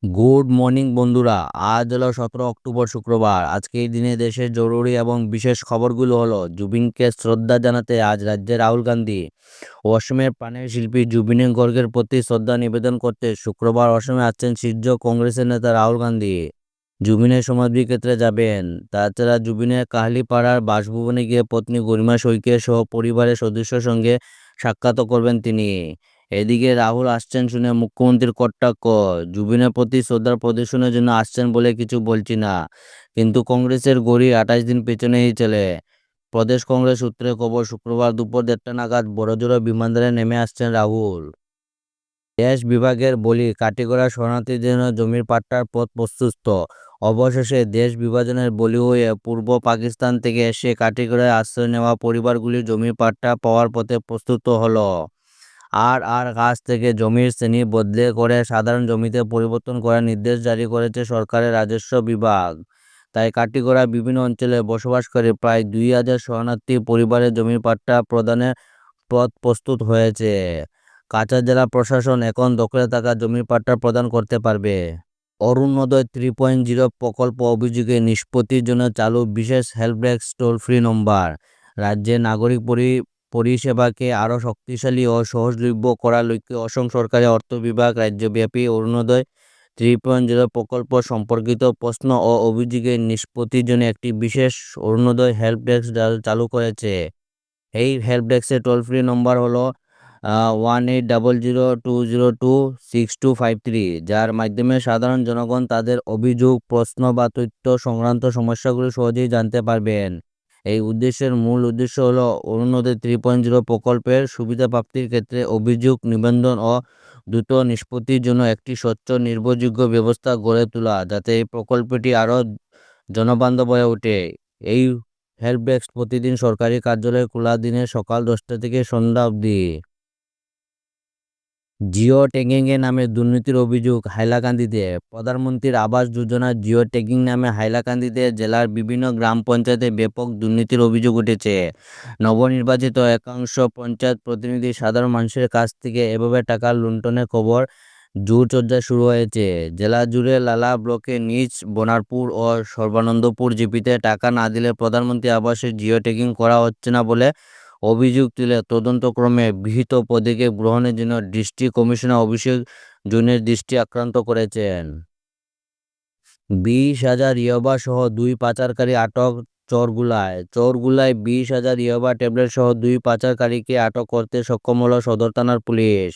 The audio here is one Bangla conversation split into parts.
গুড মর্নিং বন্ধুরা। আজ হলো 17 অক্টোবর, শুক্রবার। আজকে এই দিনে দেশের জরুরি এবং বিশেষ খবরগুলো হলো: জুবিনকে শ্রদ্ধা জানাতে আজ রাজ্যে রাহুল গান্ধী। অসমের প্রাণের শিল্পী জুবিনের গর্গের প্রতি শ্রদ্ধা নিবেদন করতে শুক্রবার অসমে আসছেন শীর্ষ কংগ্রেসের নেতা রাহুল গান্ধী। জুবিনের সমাধিক্ষেত্রে যাবেন। তাছাড়া জুবিনের কাহালিপাড়ার বাসভবনে গিয়ে পত্নী গরিমা শইকীয়া সহ পরিবারের সদস্যের সঙ্গে সাক্ষাৎ করবেন তিনি। এদিকে রাহুল আসছেন শুনে মুখ্যমন্ত্রীর কটাক্ষ: জুবিনের প্রতি শ্রদ্ধার প্রদর্শনের জন্য আসছেন বলে কিছু বলছি না, কিন্তু কংগ্রেসের গড়ি 28 দিন পেছনেই চলে। প্রদেশ কংগ্রেস সূত্রে খবর, শুক্রবার দুপুর 1:30 নাগাদ বড়জোর বিমানবন্দরে নেমে আসছেন রাহুল। দেশ বিভাগের বলি কাটিগড়া শরণার্থীদের জন্য জমির পাট্টার পথ প্রশস্ত। অবশেষে দেশ বিভাজনের বলি হয়ে পূর্ব পাকিস্তান থেকে এসে কাটিগড়ায় আশ্রয় নেওয়া পরিবারগুলি জমির পাট্টা পাওয়ার পথে প্রস্তুত হলো। আর কাছ থেকে জমির শ্রেণী বদলে করে সাধারণ জমিতে পরিবর্তন করার নির্দেশ জারি করেছে সরকারের রাজস্ব বিভাগ। তাই কাটিগড়া বিভিন্ন অঞ্চলে বসবাসকারী প্রায় 2,000 শরণার্থী পরিবারের জমির পাট্টা প্রদানের পথ প্রস্তুত হয়েছে। কাছাড় জেলা প্রশাসন এখন দখলে থাকা জমির পাট্টা প্রদান করতে পারবে। অরুণোদয় 3.0 প্রকল্প অভিযোগে নিষ্পত্তির জন্য চালু বিশেষ হেল্পডেস্ক টোল ফ্রি নম্বর। রাজ্যে নাগরিক পরিষেবাকে আরও শক্তিশালী ও সহজলভ্য করার লক্ষ্যে অসম সরকারের অর্থ বিভাগ রাজ্যব্যাপী অরুণোদয় 3.0 প্রকল্প সম্পর্কিত প্রশ্ন ও অভিযোগের নিষ্পত্তির জন্য একটি বিশেষ অরুণোদয় হেল্প ডেস্ক চালু করেছে। এই হেল্প ডেস্কের টোল ফ্রি নম্বর হলো 1800202625, যার মাধ্যমে সাধারণ জনগণ তাদের অভিযোগ, প্রশ্ন বা তথ্য সংক্রান্ত সমস্যাগুলো সহজেই জানতে পারবেন। এই মূল উদ্দেশ্য হলো অরুণোদয় 3.0 প্রকল্পের সুবিধা প্রাপ্তির ক্ষেত্রে অভিযোগ নিবন্ধন ও দ্রুত নিষ্পত্তির জন্য একটি স্বচ্ছ নির্ভরযোগ্য ব্যবস্থা গড়ে তোলা, যাতে এই প্রকল্পটি আরও জনবান্ধব হয়ে ওঠে। এই হেল্প ডেস্ক প্রতিদিন সরকারি কার্যালয় খোলা, দিনে সকাল 10টা থেকে সন্ধ্যা অবধি। জিও ট্যাগিং এর নামে দুর্নীতির অভিযোগ হাইলাকান্দিতে। প্রধানমন্ত্রীর আবাস যোজনা জিও ট্যাগিং নামে হাইলাকান্দিতে জেলার বিভিন্ন গ্রাম পঞ্চায়েতে ব্যাপক দুর্নীতির অভিযোগ উঠেছে। নবনির্বাচিত একাংশ পঞ্চায়েত প্রতিনিধি সাধারণ মানুষের কাছ থেকে এভাবে টাকা লুণ্ঠনের খবর জোরচর্চা শুরু হয়েছে। জেলা জুড়ে লালা ব্লকে নিজ বনারপুর ও সর্বানন্দপুর জিপিতে টাকা না দিলে প্রধানমন্ত্রী আবাসে জিও ট্যাগিং করা হচ্ছে না বলে অভিযোগ তুলে তদন্তক্রমে বিহিত পদক্ষেপ গ্রহণের জন্য ডিস্ট্রিক্ট কমিশনার অভিষেক জৈনের দৃষ্টি আক্রান্ত করেছেন। 20,000 ইয়াবা সহ 2 পাচারকারী আটক চরগুলায় 20,000 ইয়াবা ট্যাবলেট সহ 2 পাচারকারীকে আটক করতে সক্ষম হলো সদর থানার পুলিশ।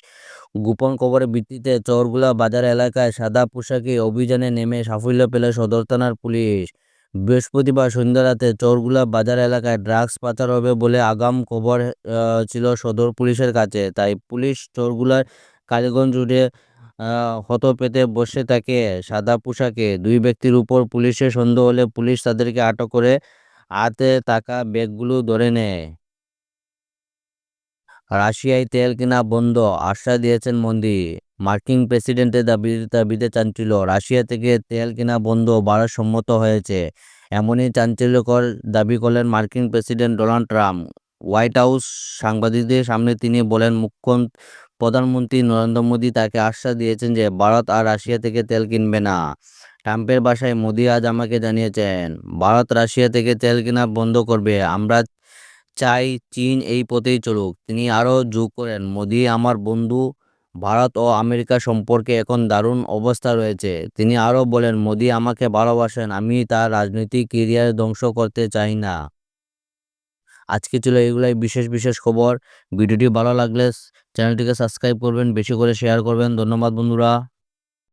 গোপন খবরের ভিত্তিতে চরগুলা বাজার এলাকায় সাদা পোশাকে অভিযানে নেমে সাফল্য পেল সদর থানার পুলিশ। বৃহস্পতিবার সন্ধ্যা রাতে চরগুলা বাজার এলাকায় ড্রাগস পাচার হবে বলে আগাম খবর ছিল সদর পুলিশের কাছে। তাই পুলিশ চরগুলার কালীগঞ্জ রোডে হত পেতে বসে থাকে। সাদা পোশাকে 2 ব্যক্তির উপর পুলিশের সন্দেহ হলে পুলিশ তাদেরকে আটক করে হাতে থাকা ব্যাগগুলো ধরে নেয়। রাশিয়ায় তেল কেনা বন্ধ আশ্বাস দিয়েছেন মোদি। মার্কিন প্রেসিডেন্টের দাবিতে চাঞ্চল্য। রাশিয়া থেকে তেল কেনা বন্ধ বাড়ার সম্মত হয়েছে, এমনই চাঞ্চল্যকর দাবি করলেন মার্কিন president Donald Trump. White house সাংবাদিকদের সামনে তিনি বলেন, প্রধানমন্ত্রী নরেন্দ্র মোদী তাকে আশ্বাস দিয়েছেন যে ভারত আর রাশিয়া থেকে তেল কিনবে না। ট্রাম্পের ভাষায়, মোদি আজ আমাকে জানিয়েছেন ভারত রাশিয়া থেকে তেল কেনা বন্ধ করবে। আমরা চাই চীন এই পথেই চলুক। তিনি আরও যোগ করেন, মোদি আমার বন্ধু। ভারত ও আমেরিকা সম্পর্কে এখন দারুণ অবস্থা রয়েছে। তিনি আরও বলেন, মোদি আমাকে ভালোবাসেন, আমি তার রাজনৈতিক কেরিয়ার ধ্বংস করতে চাই না। আজকে ছিল এগুলাই বিশেষ বিশেষ খবর। ভিডিওটি ভালো লাগলে চ্যানেলটিকে সাবস্ক্রাইব করবেন, বেশি করে শেয়ার করবেন। ধন্যবাদ বন্ধুরা।